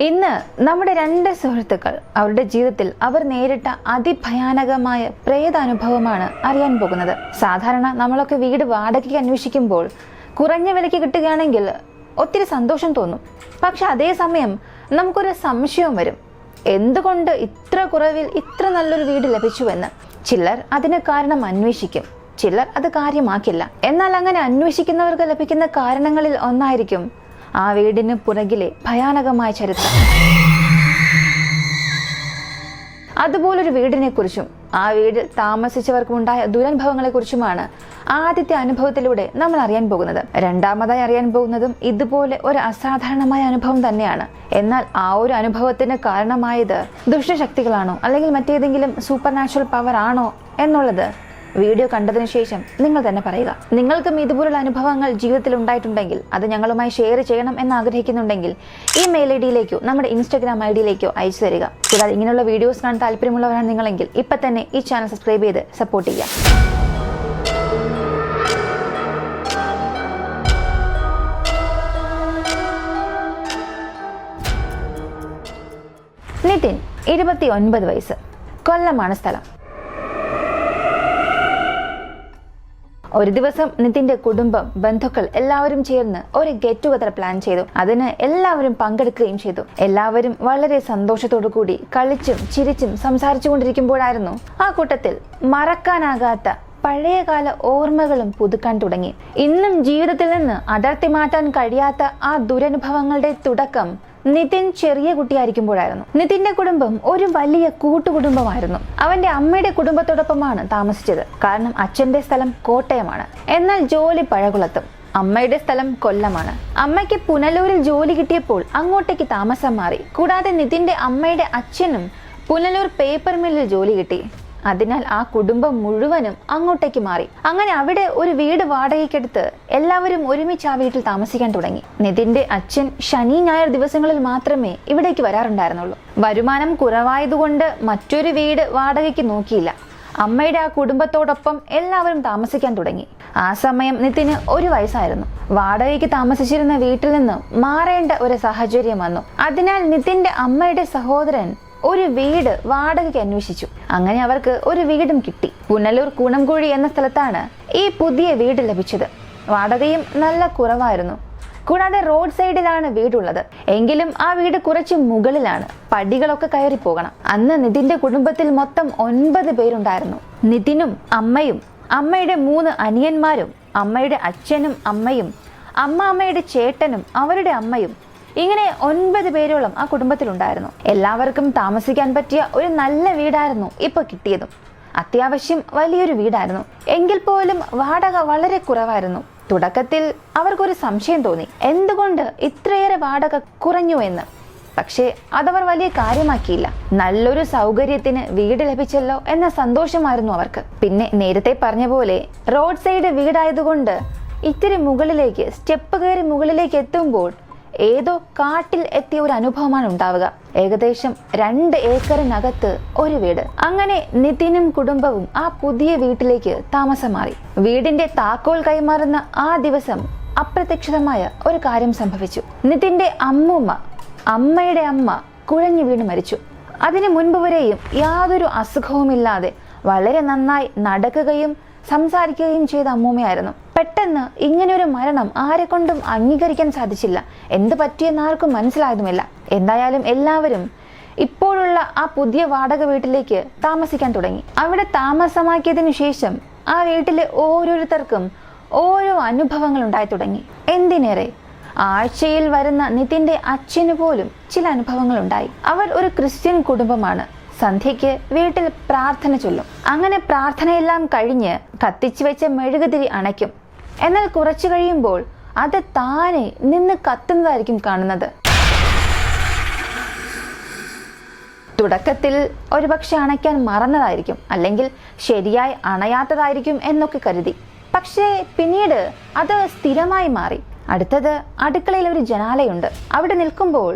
ഇന്ന് നമ്മുടെ രണ്ട് സുഹൃത്തുക്കൾ അവരുടെ ജീവിതത്തിൽ അവർ നേരിട്ട അതിഭയാനകമായ പ്രേതാനുഭവമാണ് അറിയാൻ പോകുന്നത്. സാധാരണ നമ്മളൊക്കെ വീട് വാടകയ്ക്ക് അന്വേഷിക്കുമ്പോൾ കുറഞ്ഞ വിലയ്ക്ക് കിട്ടുകയാണെങ്കിൽ ഒത്തിരി സന്തോഷം തോന്നും. പക്ഷെ അതേസമയം നമുക്കൊരു സംശയം വരും, എന്തുകൊണ്ട് ഇത്ര കുറവിൽ ഇത്ര നല്ലൊരു വീട് ലഭിച്ചുവെന്ന്. ചിലർ അതിന് കാരണം അന്വേഷിക്കും, ചിലർ അത് കാര്യമാക്കില്ല. എന്നാൽ അങ്ങനെ അന്വേഷിക്കുന്നവർക്ക് ലഭിക്കുന്ന കാരണങ്ങളിൽ ഒന്നായിരിക്കും ആ വീടിന് പുറകിലെ ഭയാനകമായ ചരിത്രം. അതുപോലൊരു വീടിനെ കുറിച്ചും ആ വീട്ടിൽ താമസിച്ചവർക്കുണ്ടായ ദുരനുഭവങ്ങളെ കുറിച്ചുമാണ് ആദ്യത്തെ അനുഭവത്തിലൂടെ നമ്മൾ അറിയാൻ പോകുന്നത്. രണ്ടാമതായി അറിയാൻ പോകുന്നതും ഇതുപോലെ ഒരു അസാധാരണമായ അനുഭവം തന്നെയാണ്. എന്നാൽ ആ ഒരു അനുഭവത്തിന് കാരണമായത് ദുഷ്ടശക്തികളാണോ അല്ലെങ്കിൽ മറ്റേതെങ്കിലും സൂപ്പർ നാച്ചുറൽ പവർ ആണോ എന്നുള്ളത് വീഡിയോ കണ്ടതിന് ശേഷം നിങ്ങൾ തന്നെ പറയുക. നിങ്ങൾക്കും ഇതുപോലുള്ള അനുഭവങ്ങൾ ജീവിതത്തിൽ ഉണ്ടായിട്ടുണ്ടെങ്കിൽ അത് ഞങ്ങളുമായി ഷെയർ ചെയ്യണം എന്ന് ആഗ്രഹിക്കുന്നുണ്ടെങ്കിൽ ഈ മെയിൽ ഐഡിയിലേക്കോ നമ്മുടെ ഇൻസ്റ്റാഗ്രാം ഐഡിയിലേക്കോ അയച്ചു തരിക. കൂടാതെ ഇങ്ങനെയുള്ള വീഡിയോസ് കാണാൻ താല്പര്യമുള്ളവരാണ് നിങ്ങളെങ്കിൽ ഇപ്പം തന്നെ ഈ ചാനൽ സബ്സ്ക്രൈബ് ചെയ്ത് സപ്പോർട്ട് ചെയ്യുക. നിതിൻ 29 വയസ്സ്, കൊല്ലമാണ് സ്ഥലം. ഒരു ദിവസം നിതിന്റെ കുടുംബം, ബന്ധുക്കൾ എല്ലാവരും ചേർന്ന് ഒരു ഗെറ്റ് ടുഗദർ പ്ലാൻ ചെയ്തു. അതിന് എല്ലാവരും പങ്കെടുക്കുകയും ചെയ്തു. എല്ലാവരും വളരെ സന്തോഷത്തോടു കൂടി കളിച്ചും ചിരിച്ചും സംസാരിച്ചു കൊണ്ടിരിക്കുമ്പോഴായിരുന്നു ആ കൂട്ടത്തിൽ മറക്കാനാകാത്ത പഴയകാല ഓർമ്മകളും പുതുക്കാൻ തുടങ്ങി. ഇന്നും ജീവിതത്തിൽ നിന്ന് അടർത്തി മാറ്റാൻ കഴിയാത്ത ആ ദുരനുഭവങ്ങളുടെ തുടക്കം നിതിൻ ചെറിയ കുട്ടിയായിരിക്കുമ്പോഴായിരുന്നു. നിതിന്റെ കുടുംബം ഒരു വലിയ കൂട്ടുകുടുംബമായിരുന്നു. അവന്റെ അമ്മയുടെ കുടുംബത്തോടൊപ്പമാണ് താമസിച്ചത്. കാരണം അച്ഛന്റെ സ്ഥലം കോട്ടയമാണ്, എന്നാൽ ജോലി പഴകുളത്തും. അമ്മയുടെ സ്ഥലം കൊല്ലമാണ്. അമ്മയ്ക്ക് പുനലൂരിൽ ജോലി കിട്ടിയപ്പോൾ അങ്ങോട്ടേക്ക് താമസം മാറി. കൂടാതെ നിതിന്റെ അമ്മയുടെ അച്ഛനും പുനലൂർ പേപ്പർ മില്ലിൽ ജോലി കിട്ടി. അതിനാൽ ആ കുടുംബം മുഴുവനും അങ്ങോട്ടേക്ക് മാറി. അങ്ങനെ അവിടെ ഒരു വീട് വാടകയ്ക്കെടുത്ത് എല്ലാവരും ഒരുമിച്ച് ആ വീട്ടിൽ താമസിക്കാൻ തുടങ്ങി. നിതിന്റെ അച്ഛൻ ശനി ഞായർ ദിവസങ്ങളിൽ മാത്രമേ ഇവിടേക്ക് വരാറുണ്ടായിരുന്നുള്ളൂ. വരുമാനം കുറവായതുകൊണ്ട് മറ്റൊരു വീട് വാടകയ്ക്ക് നോക്കിയില്ല. അമ്മയുടെ ആ കുടുംബത്തോടൊപ്പം എല്ലാവരും താമസിക്കാൻ തുടങ്ങി. ആ സമയം നിതിന് 1 വയസ്സായിരുന്നു. വാടകയ്ക്ക് താമസിച്ചിരുന്ന വീട്ടിൽ നിന്ന് മാറേണ്ട ഒരു സാഹചര്യം വന്നു. അതിനാൽ നിതിന്റെ അമ്മയുടെ സഹോദരൻ ഒരു വീട് വാടകയ്ക്ക് അന്വേഷിച്ചു. അങ്ങനെ അവർക്ക് ഒരു വീടും കിട്ടി. പുനലൂർ കൂണംകുഴി എന്ന സ്ഥലത്താണ് ഈ പുതിയ വീട് ലഭിച്ചത്. വാടകയും നല്ല കുറവായിരുന്നു. കൂടാതെ റോഡ് സൈഡിലാണ് വീടുള്ളത്. എങ്കിലും ആ വീട് കുറച്ച് മുകളിലാണ്, പടികളൊക്കെ കയറി പോകണം. അന്ന് നിതിന്റെ കുടുംബത്തിൽ മൊത്തം 9 പേരുണ്ടായിരുന്നു. നിതിനും അമ്മയും, അമ്മയുടെ 3 അനിയന്മാരും, അമ്മയുടെ അച്ഛനും അമ്മയും, അമ്മയുടെ ചേട്ടനും അവരുടെ അമ്മയും, ഇങ്ങനെ 9 പേരോളം ആ കുടുംബത്തിലുണ്ടായിരുന്നു. എല്ലാവർക്കും താമസിക്കാൻ പറ്റിയ ഒരു നല്ല വീടായിരുന്നു ഇപ്പൊ കിട്ടിയതും. അത്യാവശ്യം വലിയൊരു വീടായിരുന്നു. എങ്കിൽ പോലും വാടക വളരെ കുറവായിരുന്നു. തുടക്കത്തിൽ അവർക്കൊരു സംശയം തോന്നി, എന്തുകൊണ്ട് ഇത്രയേറെ വാടക കുറഞ്ഞു എന്ന്. പക്ഷേ അതവർ വലിയ കാര്യമാക്കിയില്ല. നല്ലൊരു സൗകര്യത്തിന് വീട് ലഭിച്ചല്ലോ എന്ന സന്തോഷമായിരുന്നു അവർക്ക്. പിന്നെ നേരത്തെ പറഞ്ഞ പോലെ റോഡ് സൈഡ് വീടായതുകൊണ്ട് ഇത്തിരി മുകളിലേക്ക് സ്റ്റെപ്പ് കയറി മുകളിലേക്ക് എത്തുമ്പോൾ ഏതോ കാട്ടിൽ എത്തിയ ഒരു അനുഭവമാണ് ഉണ്ടാവുക. ഏകദേശം 2 ഏക്കറിനകത്ത് ഒരു വീട്. അങ്ങനെ നിതിനും കുടുംബവും ആ പുതിയ വീട്ടിലേക്ക് താമസം മാറി. വീടിന്റെ താക്കോൽ കൈമാറുന്ന ആ ദിവസം അപ്രതീക്ഷിതമായ ഒരു കാര്യം സംഭവിച്ചു. നിതിന്റെ അമ്മയുടെ അമ്മ കുഴഞ്ഞു വീണ് മരിച്ചു. അതിനു മുൻപ് വരെയും യാതൊരു അസുഖവുമില്ലാതെ വളരെ നന്നായി നടക്കുകയും സംസാരിക്കുകയും ചെയ്ത അമ്മൂമ്മയായിരുന്നു. പെട്ടെന്ന് ഇങ്ങനെയൊരു മരണം ആരെക്കൊണ്ടും അംഗീകരിക്കാൻ സാധിച്ചില്ല. എന്ത് പറ്റിയെന്ന് ആർക്കും മനസ്സിലായതുമില്ല. എന്തായാലും എല്ലാവരും ഇപ്പോഴുള്ള ആ പുതിയ വാടക വീട്ടിലേക്ക് താമസിക്കാൻ തുടങ്ങി. അവിടെ താമസമാക്കിയതിനു ശേഷം ആ വീട്ടിലെ ഓരോരുത്തർക്കും ഓരോ അനുഭവങ്ങൾ ഉണ്ടായി തുടങ്ങി. എന്തിനേറെ ആഴ്ചയിൽ വരുന്ന നിതിന്റെ അച്ഛന് പോലും ചില അനുഭവങ്ങൾ ഉണ്ടായി. അവർ ഒരു ക്രിസ്ത്യൻ കുടുംബമാണ്. സന്ധ്യയ്ക്ക് വീട്ടിൽ പ്രാർത്ഥന ചൊല്ലും. അങ്ങനെ പ്രാർത്ഥനയെല്ലാം കഴിഞ്ഞ് കത്തിച്ചു വെച്ച മെഴുകുതിരി അണയ്ക്കും. എന്നാൽ കുറച്ചു കഴിയുമ്പോൾ അത് താനെ നിന്ന് കത്തുന്നതായിരിക്കും കാണുന്നത്. തുടക്കത്തിൽ ഒരുപക്ഷെ അണയ്ക്കാൻ മറന്നതായിരിക്കും, അല്ലെങ്കിൽ ശരിയായി അണയാത്തതായിരിക്കും എന്നൊക്കെ കരുതി. പക്ഷേ പിന്നീട് അത് സ്ഥിരമായി മാറി. അടുത്തത് അടുക്കളയിൽ ഒരു ജനാലയുണ്ട്. അവിടെ നിൽക്കുമ്പോൾ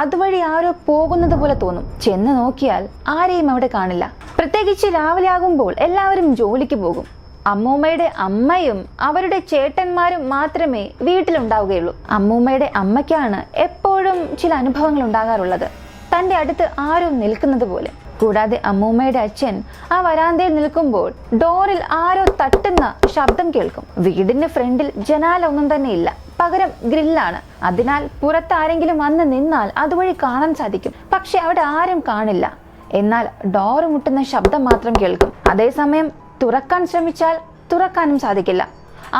അതുവഴി ആരോ പോകുന്നത് പോലെ തോന്നും. ചെന്ന് നോക്കിയാൽ ആരെയും അവിടെ കാണില്ല. പ്രത്യേകിച്ച് രാവിലെ ആകുമ്പോൾ എല്ലാവരും ജോലിക്ക് പോകും. അമ്മൂമ്മയുടെ അമ്മയും അവരുടെ ചേട്ടന്മാരും മാത്രമേ വീട്ടിലുണ്ടാവുകയുള്ളൂ. അമ്മൂമ്മയുടെ അമ്മയ്ക്കാണ് എപ്പോഴും ചില അനുഭവങ്ങൾ ഉണ്ടാകാറുള്ളത്, തന്റെ അടുത്ത് ആരും നിൽക്കുന്നത് പോലെ. കൂടാതെ അമ്മൂമ്മയുടെ അച്ഛൻ ആ വരാന്തയിൽ നിൽക്കുമ്പോൾ ഡോറിൽ ആരോ തട്ടുന്ന ശബ്ദം കേൾക്കും. വീടിന്റെ ഫ്രണ്ടിൽ ജനാല ഒന്നും തന്നെ ഇല്ല, പകരം ഗ്രില്ലാണ്. അതിനാൽ പുറത്ത് ആരെങ്കിലും വന്ന് നിന്നാൽ അതുവഴി കാണാൻ സാധിക്കും, പക്ഷെ അവിടെ ആരും കാണില്ല. എന്നാൽ ഡോറ് മുട്ടുന്ന ശബ്ദം മാത്രം കേൾക്കും. അതേസമയം തുറക്കാൻ ശ്രമിച്ചാൽ തുറക്കാനും സാധിക്കില്ല.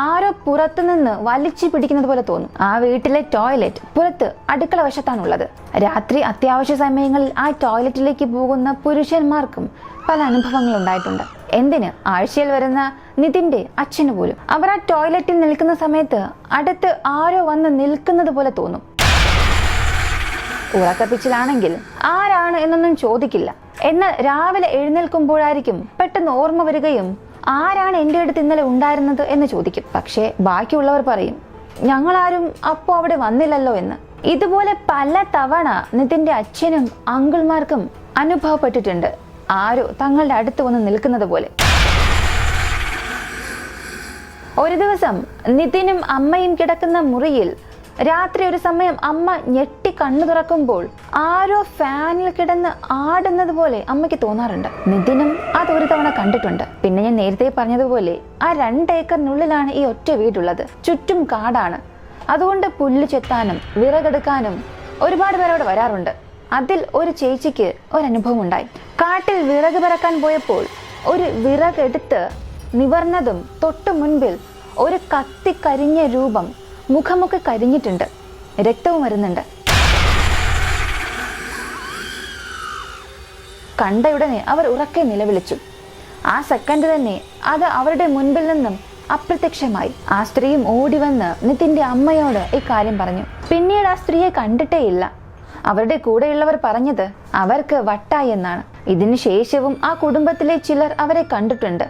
ആരോ പുറത്തുനിന്ന് വലിച്ചു പിടിക്കുന്നത് പോലെ തോന്നും. ആ വീട്ടിലെ ടോയ്ലറ്റ് പുറത്ത് അടുക്കള വശത്താണുള്ളത്. രാത്രി അത്യാവശ്യ സമയങ്ങളിൽ ആ ടോയ്ലറ്റിലേക്ക് പോകുന്ന പുരുഷന്മാർക്കും പല അനുഭവങ്ങൾ ഉണ്ടായിട്ടുണ്ട്. എന്തിന്, ആഴ്ചയിൽ വരുന്ന നിതിന്റെ അച്ഛന് പോലും. അവർ ആ ടോയ്ലറ്റിൽ നിൽക്കുന്ന സമയത്ത് അടുത്ത് ആരോ വന്ന് നിൽക്കുന്നത് പോലെ തോന്നും. ഉറക്കപ്പിച്ചിലാണെങ്കിൽ ആരാണ് എന്നൊന്നും ചോദിക്കില്ല. എന്നാൽ രാവിലെ എഴുന്നേൽക്കുമ്പോഴായിരിക്കും പെട്ടെന്ന് ഓർമ്മ വരികയും ആരാണ് എൻ്റെ അടുത്ത് ഇന്നലെ ഉണ്ടായിരുന്നത് എന്ന് ചോദിക്കും. പക്ഷേ ബാക്കിയുള്ളവർ പറയും, ഞങ്ങളാരും അപ്പോ അവിടെ വന്നില്ലല്ലോ എന്ന്. ഇതുപോലെ പല തവണ നിതിന്റെ അച്ഛനും അങ്കിൾമാർക്കും അനുഭവപ്പെട്ടിട്ടുണ്ട്, ആരോ തങ്ങളുടെ അടുത്ത് വന്ന് നിൽക്കുന്നത് പോലെ. ഒരു ദിവസം നിതിനും അമ്മയും കിടക്കുന്ന മുറിയിൽ രാത്രി ഒരു സമയം അമ്മ ഞെട്ടി കണ്ണു തുറക്കുമ്പോൾ ആരോ ഫാനിൽ കിടന്ന് ആടുന്നത് പോലെ അമ്മയ്ക്ക് തോന്നാറുണ്ട്. നിതിനും അതൊരു തവണ കണ്ടിട്ടുണ്ട്. പിന്നെ ഞാൻ നേരത്തെ പറഞ്ഞതുപോലെ ആ 2 ഏക്കറിനുള്ളിലാണ് ഈ ഒറ്റ വീടുള്ളത്. ചുറ്റും കാടാണ്. അതുകൊണ്ട് പുല്ല് ചെത്താനും വിറകെടുക്കാനും ഒരുപാട് പേർ അവിടെ വരാറുണ്ട്. അതിൽ ഒരു ചേച്ചിക്ക് ഒരനുഭവം ഉണ്ടായി. കാട്ടിൽ വിറക് പറക്കാൻ പോയപ്പോൾ ഒരു വിറകെടുത്ത് നിവർന്നതും തൊട്ടു മുൻപിൽ ഒരു കത്തിക്കരിഞ്ഞ രൂപം, മുഖമൊക്കെ കരിഞ്ഞിട്ടുണ്ട്, രക്തവും വരുന്നുണ്ട്. കണ്ടയുടനെ അവർ ഉറക്കെ നിലവിളിച്ചു. ആ സെക്കൻഡ് തന്നെ അത് അവരുടെ മുൻപിൽ നിന്നും അപ്രത്യക്ഷമായി. ആ സ്ത്രീയും ഓടി വന്ന് നിതിന്റെ അമ്മയോട് ഈ കാര്യം പറഞ്ഞു. പിന്നീട് ആ സ്ത്രീയെ കണ്ടിട്ടേ ഇല്ല. അവരുടെ കൂടെയുള്ളവർ പറഞ്ഞത് അവർക്ക് വട്ടായി എന്നാണ്. ഇതിനു ശേഷവും ആ കുടുംബത്തിലെ ചിലർ അവരെ കണ്ടിട്ടുണ്ട്.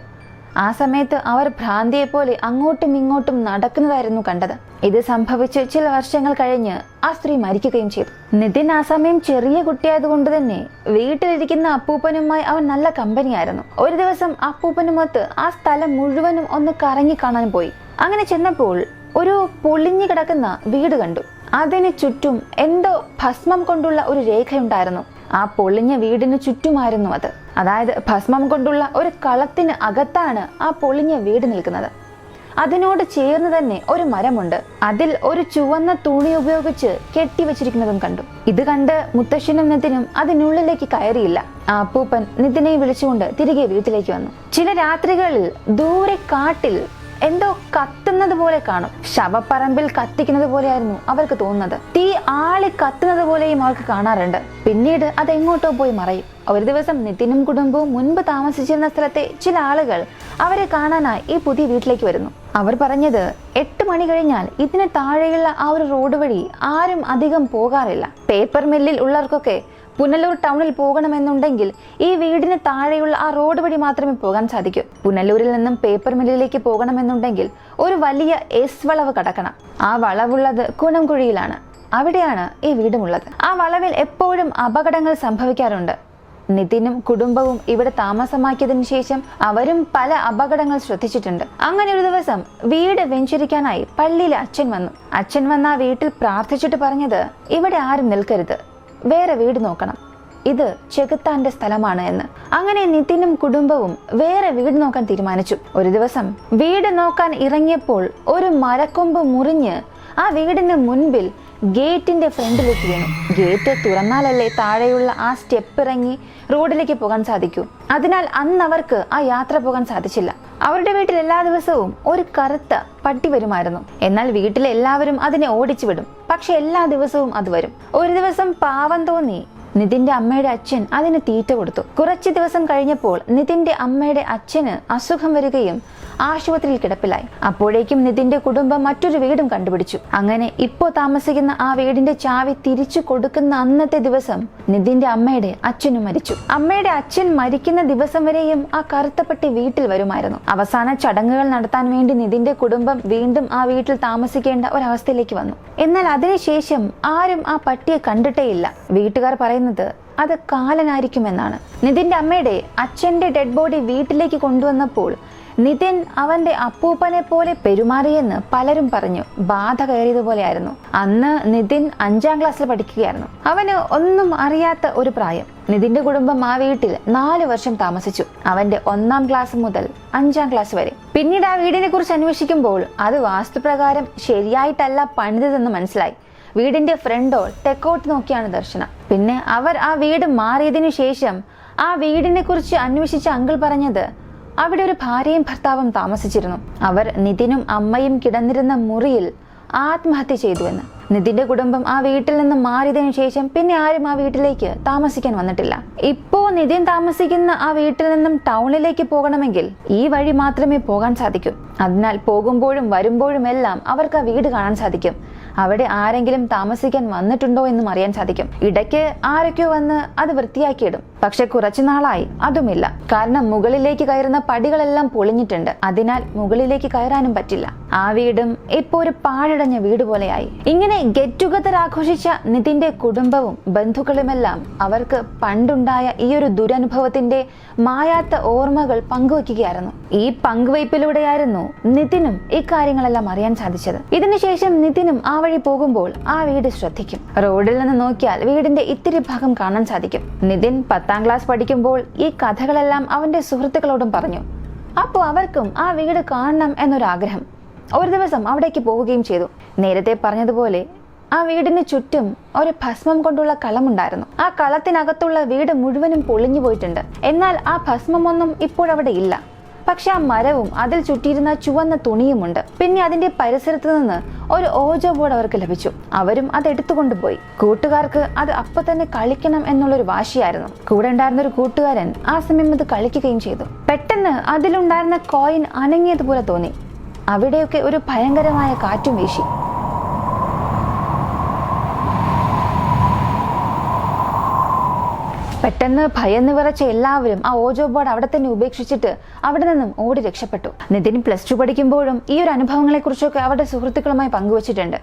ആ സമയത്ത് അവർ ഭ്രാന്തിയെ പോലെ അങ്ങോട്ടും ഇങ്ങോട്ടും നടക്കുന്നതായിരുന്നു കണ്ടത്. ഇത് സംഭവിച്ച് ചില വർഷങ്ങൾ കഴിഞ്ഞ് ആ സ്ത്രീ മരിക്കുകയും ചെയ്തു. നിതിൻ ആ സമയം ചെറിയ കുട്ടിയായതുകൊണ്ട് തന്നെ വീട്ടിലിരിക്കുന്ന അപ്പൂപ്പനുമായി അവൻ നല്ല കമ്പനിയായിരുന്നു. ഒരു ദിവസം അപ്പൂപ്പനുമൊത്ത് ആ സ്ഥലം മുഴുവനും ഒന്ന് കറങ്ങി കാണാൻ പോയി. അങ്ങനെ ചെന്നപ്പോൾ ഒരു പൊളിഞ്ഞു കിടക്കുന്ന വീട് കണ്ടു. അതിന് ചുറ്റും എന്തോ ഭസ്മം കൊണ്ടുള്ള ഒരു രേഖയുണ്ടായിരുന്നു. ആ പൊളിഞ്ഞ വീടിന് ചുറ്റുമായിരുന്നു അത്. അതായത് ഭസ്മം കൊണ്ടുള്ള ഒരു കളത്തിന് അകത്താണ് ആ പൊളിഞ്ഞ വീട് നിൽക്കുന്നത്. അതിനോട് ചേർന്ന് തന്നെ ഒരു മരമുണ്ട്. അതിൽ ഒരു ചുവന്ന തുണി ഉപയോഗിച്ച് കെട്ടിവെച്ചിരിക്കുന്നതും കണ്ടു. ഇത് കണ്ട് മുത്തശ്ശനും നിതിനും അതിനുള്ളിലേക്ക് കയറിയില്ല. ആ അപ്പൂപ്പൻ നിതിനെ വിളിച്ചുകൊണ്ട് തിരികെ വീട്ടിലേക്ക് വന്നു. ചില രാത്രികളിൽ ദൂരെ കാട്ടിൽ എന്തോ കത്തുന്നത് പോലെ കാണും. ശവപ്പറമ്പിൽ കത്തിക്കുന്നത് പോലെയായിരുന്നു അവർക്ക് തോന്നുന്നത്. തീ ആളി കത്തുന്നത് പോലെയും അവർക്ക് കാണാറുണ്ട്. പിന്നീട് അതെങ്ങോട്ടോ പോയി മറയും. ഒരു ദിവസം നിതിനും കുടുംബവും മുൻപ് താമസിച്ചിരുന്ന സ്ഥലത്തെ ചില ആളുകൾ അവരെ കാണാനായി ഈ പുതിയ വീട്ടിലേക്ക് വരുന്നു. അവർ പറഞ്ഞത് 8 മണി കഴിഞ്ഞാൽ ഇതിന് താഴെയുള്ള ആ ഒരു റോഡ് വഴി ആരും അധികം പോകാറില്ല. പേപ്പർ മില്ലിൽ ഉള്ളവർക്കൊക്കെ പുനലൂർ ടൗണിൽ പോകണമെന്നുണ്ടെങ്കിൽ ഈ വീടിന് താഴെയുള്ള ആ റോഡ് വഴി മാത്രമേ പോകാൻ സാധിക്കൂ. പുനലൂരിൽ നിന്നും പേപ്പർ മില്ലിലേക്ക് പോകണമെന്നുണ്ടെങ്കിൽ ഒരു വലിയ എസ് വളവ് കടക്കണം. ആ വളവുള്ളത് കുണംകുഴിയിലാണ്. അവിടെയാണ് ഈ വീടുമുള്ളത്. ആ വളവിൽ എപ്പോഴും അപകടങ്ങൾ സംഭവിക്കാറുണ്ട്. നിതിനും കുടുംബവും ഇവിടെ താമസമാക്കിയതിനു ശേഷം അവരും പല അപകടങ്ങൾ ശ്രദ്ധിച്ചിട്ടുണ്ട്. അങ്ങനെ ഒരു ദിവസം വീട് വെഞ്ചരിക്കാനായി പള്ളിയിലെ അച്ഛൻ വന്നു. അച്ഛൻ വന്ന ആ വീട്ടിൽ പ്രാർത്ഥിച്ചിട്ട് പറഞ്ഞത്, ഇവിടെ ആരും നിൽക്കരുത്, വേറെ വീട് നോക്കണം, ഇത് ചെകുത്താന്റെ സ്ഥലമാണ് എന്ന്. അങ്ങനെ നിതിനും കുടുംബവും വേറെ വീട് നോക്കാൻ തീരുമാനിച്ചു. ഒരു ദിവസം വീട് നോക്കാൻ ഇറങ്ങിയപ്പോൾ ഒരു മരക്കൊമ്പ് മുറിഞ്ഞ് ആ വീടിന് മുൻപിൽ ഗേറ്റിന്റെ ഫ്രണ്ടിലേക്ക് വീണു. ഗേറ്റ് തുറന്നാലല്ലേ താഴെയുള്ള ആ സ്റ്റെപ്പ് ഇറങ്ങി റോഡിലേക്ക് പോകാൻ സാധിക്കൂ. അതിനാൽ അന്ന് അവർക്ക് ആ യാത്ര പോകാൻ സാധിച്ചില്ല. അവരുടെ വീട്ടിൽ എല്ലാ ദിവസവും ഒരു കറുത്ത പട്ടി വരുമായിരുന്നു. എന്നാൽ വീട്ടിലെ എല്ലാവരും അതിനെ ഓടിച്ചു വിടും. പക്ഷെ എല്ലാ ദിവസവും അത് വരും. ഒരു ദിവസം പാവം തോന്നി നിതിന്റെ അമ്മയുടെ അച്ഛൻ അതിന് തീറ്റ കൊടുത്തു. കുറച്ചു ദിവസം കഴിഞ്ഞപ്പോൾ നിതിന്റെ അമ്മയുടെ അച്ഛന് അസുഖം വരികയും ആശുപത്രിയിൽ കിടപ്പിലായി. അപ്പോഴേക്കും നിതിന്റെ കുടുംബം മറ്റൊരു വീടും കണ്ടുപിടിച്ചു. അങ്ങനെ ഇപ്പോ താമസിക്കുന്ന ആ വീടിന്റെ ചാവി തിരിച്ചു കൊടുക്കുന്ന അന്നത്തെ ദിവസം നിതിന്റെ അമ്മയുടെ അച്ഛനും മരിച്ചു. അമ്മയുടെ അച്ഛൻ മരിക്കുന്ന ദിവസം വരെയും ആ കറുത്തപ്പട്ടി വീട്ടിൽ വരുമായിരുന്നു. അവസാന ചടങ്ങുകൾ നടത്താൻ വേണ്ടി നിതിന്റെ കുടുംബം വീണ്ടും ആ വീട്ടിൽ താമസിക്കേണ്ട ഒരവസ്ഥയിലേക്ക് വന്നു. എന്നാൽ അതിനുശേഷം ആരും ആ പട്ടിയെ കണ്ടിട്ടേയില്ല. വീട്ടുകാർ പറയുന്നത് അത് കാലനായിരിക്കുമെന്നാണ്. നിതിന്റെ അമ്മയുടെ അച്ഛന്റെ ഡെഡ് ബോഡി വീട്ടിലേക്ക് കൊണ്ടുവന്നപ്പോൾ നിതിൻ അവന്റെ അപ്പൂപ്പനെ പോലെ പെരുമാറിയെന്ന് പലരും പറഞ്ഞു. ബാധ കയറിയതുപോലെയായിരുന്നു. അന്ന് നിതിൻ 5ാം ക്ലാസ്സിൽ പഠിക്കുകയായിരുന്നു. അവന് ഒന്നും അറിയാത്ത ഒരു പ്രായം. നിതിന്റെ കുടുംബം ആ വീട്ടിൽ 4 വർഷം താമസിച്ചു. അവന്റെ 1ാം ക്ലാസ് മുതൽ 5ാം ക്ലാസ് വരെ. പിന്നീട് ആ വീടിനെ കുറിച്ച് അന്വേഷിക്കുമ്പോൾ അത് വാസ്തുപ്രകാരം ശരിയായിട്ടല്ല പണിതെന്ന് മനസ്സിലായി. വീടിന്റെ ഫ്രണ്ട് ഡോർ തെക്കോട്ട് നോക്കിയാണ് ദർശനം. പിന്നെ അവർ ആ വീട് മാറിയതിനു ശേഷം ആ വീടിനെ കുറിച്ച് അന്വേഷിച്ച അങ്കിൾ പറഞ്ഞത് അവിടെ ഒരു ഭാര്യയും ഭർത്താവും താമസിച്ചിരുന്നു. അവർ നിതിനും അമ്മയും കിടന്നിരുന്ന മുറിയിൽ ആത്മഹത്യ ചെയ്തുവെന്ന്. നിതിന്റെ കുടുംബം ആ വീട്ടിൽ നിന്ന് മാറിയതിനു ശേഷം പിന്നെ ആരും ആ വീട്ടിലേക്ക് താമസിക്കാൻ വന്നിട്ടില്ല. ഇപ്പോ നിതിൻ താമസിക്കുന്ന ആ വീട്ടിൽ നിന്നും ടൗണിലേക്ക് പോകണമെങ്കിൽ ഈ വഴി മാത്രമേ പോകാൻ സാധിക്കൂ. അതിനാൽ പോകുമ്പോഴും വരുമ്പോഴും എല്ലാം അവർക്ക് ആ വീട് കാണാൻ സാധിക്കും. അവിടെ ആരെങ്കിലും താമസിക്കാൻ വന്നിട്ടുണ്ടോ എന്നും അറിയാൻ സാധിക്കും. ഇടയ്ക്ക് ആരൊക്കെയോ വന്ന് അത് വൃത്തിയാക്കിയിടും. പക്ഷെ കുറച്ചു നാളായി അതുമില്ല. കാരണം മുകളിലേക്ക് കയറുന്ന പടികളെല്ലാം പൊളിഞ്ഞിട്ടുണ്ട്. അതിനാൽ മുകളിലേക്ക് കയറാനും പറ്റില്ല. ആ വീടും ഇപ്പോ ഒരു പാഴടഞ്ഞ വീട് പോലെയായി. ഇങ്ങനെ ഗെറ്റ് ടുഗദർ ആഘോഷിച്ച നിതിന്റെ കുടുംബവും ബന്ധുക്കളുമെല്ലാം അവർക്ക് പണ്ടുണ്ടായ ഈ ഒരു ദുരനുഭവത്തിന്റെ മായാത്ത ഓർമ്മകൾ പങ്കുവയ്ക്കുകയായിരുന്നു. ഈ പങ്കുവയ്പിലൂടെയായിരുന്നു നിതിനും ഇക്കാര്യങ്ങളെല്ലാം അറിയാൻ സാധിച്ചത്. ഇതിനുശേഷം നിതിനും ആ വഴി പോകുമ്പോൾ ആ വീട് ശ്രദ്ധിക്കും. റോഡിൽ നിന്ന് നോക്കിയാൽ വീടിന്റെ ഇത്തിരി ഭാഗം കാണാൻ സാധിക്കും. നിതിൻ 10ാം ക്ലാസ് പഠിക്കുമ്പോൾ ഈ കഥകളെല്ലാം അവന്റെ സുഹൃത്തുക്കളോടും പറഞ്ഞു. അപ്പോൾ അവർക്കും ആ വീട് കാണണം എന്നൊരാഗ്രഹം. ഒരു ദിവസം അവിടേക്ക് പോവുകയും ചെയ്തു. നേരത്തെ പറഞ്ഞതുപോലെ ആ വീടിന് ചുറ്റും ഒരു ഭസ്മം കൊണ്ടുള്ള കളമുണ്ടായിരുന്നു. ആ കളത്തിനകത്തുള്ള വീട് മുഴുവനും പൊളിഞ്ഞു പോയിട്ടുണ്ട്. എന്നാൽ ആ ഭസ്മമൊന്നും ഇപ്പോഴവിടെ ഇല്ല. പക്ഷെ ആ മരവും അതിൽ ചുറ്റിയിരുന്ന ചുവന്ന തുണിയുമുണ്ട്. പിന്നെ അതിന്റെ പരിസരത്ത് നിന്ന് ഒരു ഓജോ ബോർഡ് അവർക്ക് ലഭിച്ചു. അവരും അത് എടുത്തുകൊണ്ടുപോയി. കൂട്ടുകാർക്ക് അത് അപ്പൊ തന്നെ കളിക്കണം എന്നുള്ളൊരു വാശിയായിരുന്നു. കൂടെ ഉണ്ടായിരുന്ന ഒരു കൂട്ടുകാരൻ ആ സമയം അത് കളിക്കുകയും ചെയ്തു. പെട്ടെന്ന് അതിലുണ്ടായിരുന്ന കോയിൻ അനങ്ങിയതുപോലെ തോന്നി. അവിടെയൊക്കെ ഒരു ഭയങ്കരമായ കാറ്റും വീശി. പെട്ടെന്ന് ഭയന്ന് വിറച്ച എല്ലാവരും ആ ഓജോ ബോർഡ് അവിടെ തന്നെ ഉപേക്ഷിച്ചിട്ട് അവിടെ നിന്നും ഓടി രക്ഷപ്പെട്ടു. നിതിൻ +2 പഠിക്കുമ്പോഴും ഈ ഒരു അനുഭവങ്ങളെ കുറിച്ചൊക്കെ അവരുടെ സുഹൃത്തുക്കളുമായി പങ്കുവച്ചിട്ടുണ്ട്.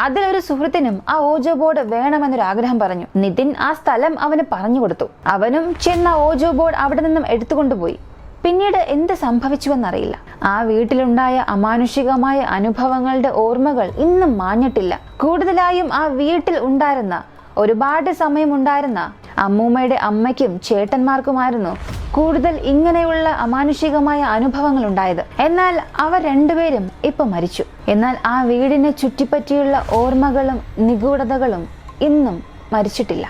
അതിലൊരു സുഹൃത്തിനും ആ ഓജോ ബോർഡ് വേണമെന്നൊരു ആഗ്രഹം പറഞ്ഞു. നിതിൻ ആ സ്ഥലം അവന് പറഞ്ഞു കൊടുത്തു. അവനും ചെന്ന ഓജോ ബോർഡ് അവിടെ നിന്നും എടുത്തുകൊണ്ടുപോയി. പിന്നീട് എന്ത് സംഭവിച്ചുവെന്നറിയില്ല. ആ വീട്ടിലുണ്ടായ അമാനുഷികമായ അനുഭവങ്ങളുടെ ഓർമ്മകൾ ഇന്നും മാഞ്ഞിട്ടില്ല. കൂടുതലായും ആ വീട്ടിൽ ഉണ്ടായിരുന്ന ഒരുപാട് സമയമുണ്ടായിരുന്ന അമ്മൂമ്മയുടെ അമ്മയ്ക്കും ചേട്ടന്മാർക്കുമായിരുന്നു കൂടുതൽ ഇങ്ങനെയുള്ള അമാനുഷികമായ അനുഭവങ്ങൾ ഉണ്ടായത്. എന്നാൽ അവർ രണ്ടുപേരും ഇപ്പൊ മരിച്ചു. എന്നാൽ ആ വീടിനെ ചുറ്റിപ്പറ്റിയുള്ള ഓർമ്മകളും നിഗൂഢതകളും ഇന്നും മരിച്ചിട്ടില്ല.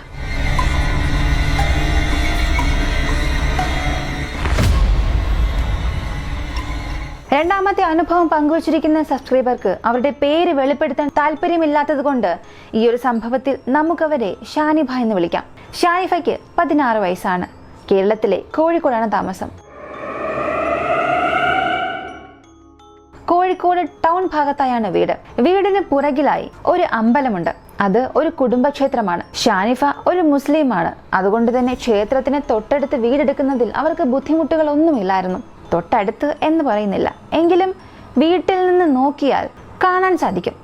രണ്ടാമത്തെ അനുഭവം പങ്കുവച്ചിരിക്കുന്ന സബ്സ്ക്രൈബർക്ക് അവരുടെ പേര് വെളിപ്പെടുത്താൻ താല്പര്യമില്ലാത്തത് കൊണ്ട് ഈ ഒരു സംഭവത്തിൽ നമുക്കവരെ ഷാനിഫ എന്ന് വിളിക്കാം. ഷാനിഫയ്ക്ക് 16 വയസ്സാണ്. കേരളത്തിലെ കോഴിക്കോടാണ് താമസം. കോഴിക്കോട് ടൗൺ ഭാഗത്തായാണ് വീട്. വീടിന് പുറകിലായി ഒരു അമ്പലമുണ്ട്. അത് ഒരു കുടുംബക്ഷേത്രമാണ്. ഷാനിഫ ഒരു മുസ്ലിമാണ്. അതുകൊണ്ട് തന്നെ ക്ഷേത്രത്തിന് തൊട്ടടുത്ത് വീടെടുക്കുന്നതിൽ അവർക്ക് ബുദ്ധിമുട്ടുകളൊന്നുമില്ലായിരുന്നു. തൊട്ടടുത്ത് എന്ന് പറയുന്നില്ല, എങ്കിലും വീട്ടിൽ നിന്ന് നോക്കിയാൽ കാണാൻ സാധിക്കും.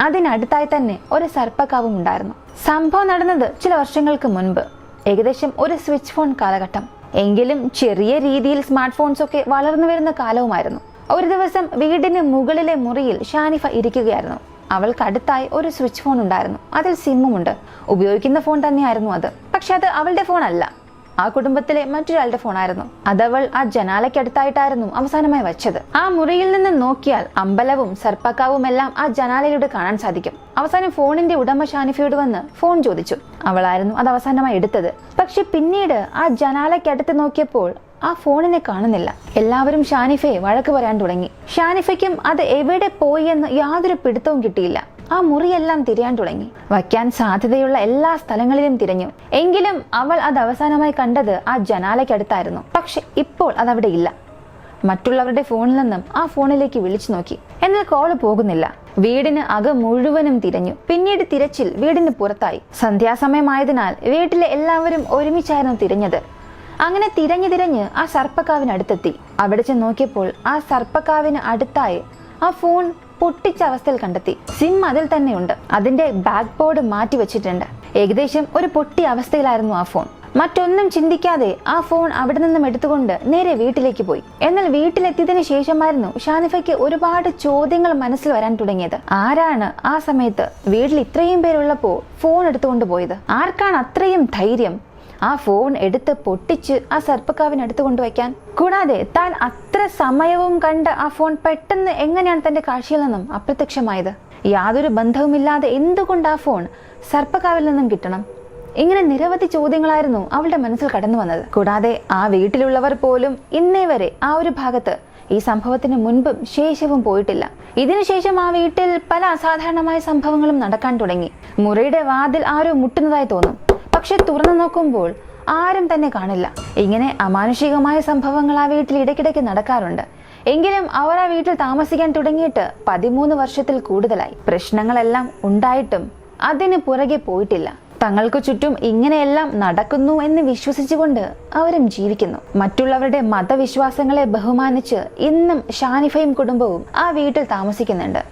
അതിനടുത്തായി തന്നെ ഒരു സർപ്പക്കാവും ഉണ്ടായിരുന്നു. സംഭവം നടന്നത് ചില വർഷങ്ങൾക്ക് മുൻപ്, ഏകദേശം ഒരു സ്വിച്ച് ഫോൺ കാലഘട്ടം. എങ്കിലും ചെറിയ രീതിയിൽ സ്മാർട്ട് ഫോൺസ് ഒക്കെ വളർന്നു വരുന്ന കാലവുമായിരുന്നു. ഒരു ദിവസം വീടിന് മുകളിലെ മുറിയിൽ ഷാനിഫ ഇരിക്കുകയായിരുന്നു. അവൾക്കടുത്തായി ഒരു സ്വിച്ച് ഫോൺ ഉണ്ടായിരുന്നു. അതിൽ സിമ്മുമുണ്ട്. ഉപയോഗിക്കുന്ന ഫോൺ തന്നെയായിരുന്നു അത്. പക്ഷെ അത് അവളുടെ ഫോൺ അല്ല, ആ കുടുംബത്തിലെ മറ്റൊരാളുടെ ഫോണായിരുന്നു. അതവൾ ആ ജനാലയ്ക്കടുത്തായിട്ടായിരുന്നു അവസാനമായി വെച്ചത്. ആ മുറിയിൽ നിന്ന് നോക്കിയാൽ അമ്പലവും സർപ്പക്കാവും എല്ലാം ആ ജനാലയിലൂടെ കാണാൻ സാധിക്കും. അവസാനം ഫോണിന്റെ ഉടമ ഷാനിഫയോട് വന്ന് ഫോൺ ചോദിച്ചു. അവളായിരുന്നു അത് അവസാനമായി എടുത്തത്. പക്ഷെ പിന്നീട് ആ ജനാലയ്ക്കടുത്ത് നോക്കിയപ്പോൾ ആ ഫോണിനെ കാണുന്നില്ല. എല്ലാവരും ഷാനിഫയെ വഴക്ക് പറയാൻ തുടങ്ങി. ഷാനിഫയ്ക്കും അത് എവിടെ പോയി എന്ന് യാതൊരു പിടുത്തവും കിട്ടിയില്ല. ആ മുറിയെല്ലാം തിരയാൻ തുടങ്ങി. വയ്ക്കാൻ സാധ്യതയുള്ള എല്ലാ സ്ഥലങ്ങളിലും തിരഞ്ഞു. എങ്കിലും അവൾ അത് അവസാനമായി കണ്ടത് ആ ജനാലയ്ക്കടുത്തായിരുന്നു. പക്ഷെ ഇപ്പോൾ അതവിടെ ഇല്ല. മറ്റുള്ളവരുടെ ഫോണിൽ നിന്നും ആ ഫോണിലേക്ക് വിളിച്ചു നോക്കി. എന്നാൽ കോള് പോകുന്നില്ല. വീടിന് അകം മുഴുവനും തിരഞ്ഞു. പിന്നീട് തിരച്ചിൽ വീടിന് പുറത്തായി. സന്ധ്യാസമയമായതിനാൽ വീട്ടിലെ എല്ലാവരും ഒരുമിച്ചായിരുന്നു തിരഞ്ഞത്. അങ്ങനെ തിരഞ്ഞ് ആ സർപ്പക്കാവിനടുത്തെത്തി. അവിടെ ചെന്ന് നോക്കിയപ്പോൾ ആ സർപ്പക്കാവിന് അടുത്തായി ആ ഫോൺ പൊട്ടിച്ച അവസ്ഥയിൽ കണ്ടെത്തി. സിം അതിൽ തന്നെയുണ്ട്. അതിന്റെ ബാക്ക് ബോർഡ് മാറ്റി വെച്ചിട്ടുണ്ട്. ഏകദേശം ഒരു പൊട്ടിയ അവസ്ഥയിലായിരുന്നു ആ ഫോൺ. മറ്റൊന്നും ചിന്തിക്കാതെ ആ ഫോൺ അവിടെ നിന്നും എടുത്തുകൊണ്ട് നേരെ വീട്ടിലേക്ക് പോയി. എന്നാൽ വീട്ടിലെത്തിയതിനു ശേഷമായിരുന്നു ഷാനിഫയ്ക്ക് ഒരുപാട് ചോദ്യങ്ങൾ മനസ്സിൽ വരാൻ തുടങ്ങിയത്. ആരാണ് ആ സമയത്ത് വീട്ടിൽ ഇത്രയും പേരുള്ളപ്പോൾ ഫോൺ എടുത്തുകൊണ്ട് പോയത്? ആർക്കാണ് അത്രയും ധൈര്യം ആ ഫോൺ എടുത്ത് പൊട്ടിച്ച് ആ സർപ്പക്കാവിനടുത്ത് കൊണ്ടുവയ്ക്കാൻ? കൂടാതെ താൻ അത്ര സമയവും കണ്ട് ആ ഫോൺ പെട്ടെന്ന് എങ്ങനെയാണ് തന്റെ കാഴ്ചയിൽ നിന്നും അപ്രത്യക്ഷമായത്? യാതൊരു ബന്ധവുമില്ലാതെ എന്തുകൊണ്ട് ആ ഫോൺ സർപ്പക്കാവിൽ നിന്നും കിട്ടണം? ഇങ്ങനെ നിരവധി ചോദ്യങ്ങളായിരുന്നു അവളുടെ മനസ്സിൽ കടന്നു വന്നത്. കൂടാതെ ആ വീട്ടിലുള്ളവർ പോലും ഇന്നേ വരെ ആ ഒരു ഭാഗത്ത് ഈ സംഭവത്തിന് മുൻപും ശേഷവും പോയിട്ടില്ല. ഇതിനുശേഷം ആ വീട്ടിൽ പല അസാധാരണമായ സംഭവങ്ങളും നടക്കാൻ തുടങ്ങി. മുറിയുടെ വാതിൽ ആരോ മുട്ടുന്നതായി തോന്നും, പക്ഷെ തുറന്നു നോക്കുമ്പോൾ ആരും തന്നെ കാണില്ല. ഇങ്ങനെ അമാനുഷികമായ സംഭവങ്ങൾ ആ വീട്ടിൽ ഇടയ്ക്കിടയ്ക്ക് നടക്കാറുണ്ട്. എങ്കിലും അവർ ആ വീട്ടിൽ താമസിക്കാൻ തുടങ്ങിയിട്ട് 13 വർഷത്തിൽ കൂടുതലായി. പ്രശ്നങ്ങളെല്ലാം ഉണ്ടായിട്ടും അതിന് പുറകെ പോയിട്ടില്ല. തങ്ങൾക്ക് ചുറ്റും ഇങ്ങനെയെല്ലാം നടക്കുന്നു എന്ന് വിശ്വസിച്ചുകൊണ്ട് അവരും ജീവിക്കുന്നു. മറ്റുള്ളവരുടെ മതവിശ്വാസങ്ങളെ ബഹുമാനിച്ച് ഇന്നും ഷാനിഫയും കുടുംബവും ആ വീട്ടിൽ താമസിക്കുന്നുണ്ട്.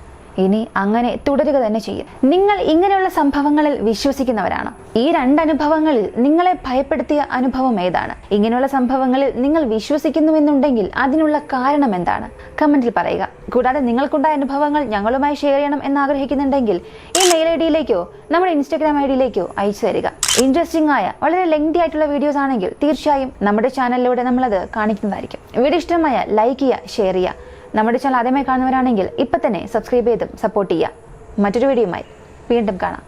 ഇനി അങ്ങനെ തുടരുക തന്നെ ചെയ്യും. നിങ്ങൾ ഇങ്ങനെയുള്ള സംഭവങ്ങളിൽ വിശ്വസിക്കുന്നവരാണോ? ഈ 2 അനുഭവങ്ങളിൽ നിങ്ങളെ ഭയപ്പെടുത്തിയ അനുഭവം ഏതാണ്? ഇങ്ങനെയുള്ള സംഭവങ്ങളിൽ നിങ്ങൾ വിശ്വസിക്കുന്നുവെന്നുണ്ടെങ്കിൽ അതിനുള്ള കാരണം എന്താണ്? കമന്റിൽ പറയുക. കൂടാതെ നിങ്ങൾക്കുണ്ടായ അനുഭവങ്ങൾ ഞങ്ങളുമായി ഷെയർ ചെയ്യണം എന്ന് ആഗ്രഹിക്കുന്നുണ്ടെങ്കിൽ ഈ മെയിൽ ഐഡിയിലേക്കോ നമ്മുടെ ഇൻസ്റ്റാഗ്രാം ഐഡിയിലേക്കോ അയച്ചു തരിക. ഇൻട്രസ്റ്റിംഗ് ആയ വളരെ ലെങ്തി ആയിട്ടുള്ള വീഡിയോസ് ആണെങ്കിൽ തീർച്ചയായും നമ്മുടെ ചാനലിലൂടെ നമ്മളത് കാണിക്കുന്നതായിരിക്കും. വീഡിയോ ഇഷ്ടമായ ലൈക്ക് ചെയ്യുക, ഷെയർ ചെയ്യുക. നമ്മുടെ ചാനൽ ആദ്യമായി കാണുന്നവരാണെങ്കിൽ ഇപ്പം തന്നെ സബ്സ്ക്രൈബ് ചെയ്തും സപ്പോർട്ട് ചെയ്യുക. മറ്റൊരു വീഡിയോയുമായി വീണ്ടും കാണാം.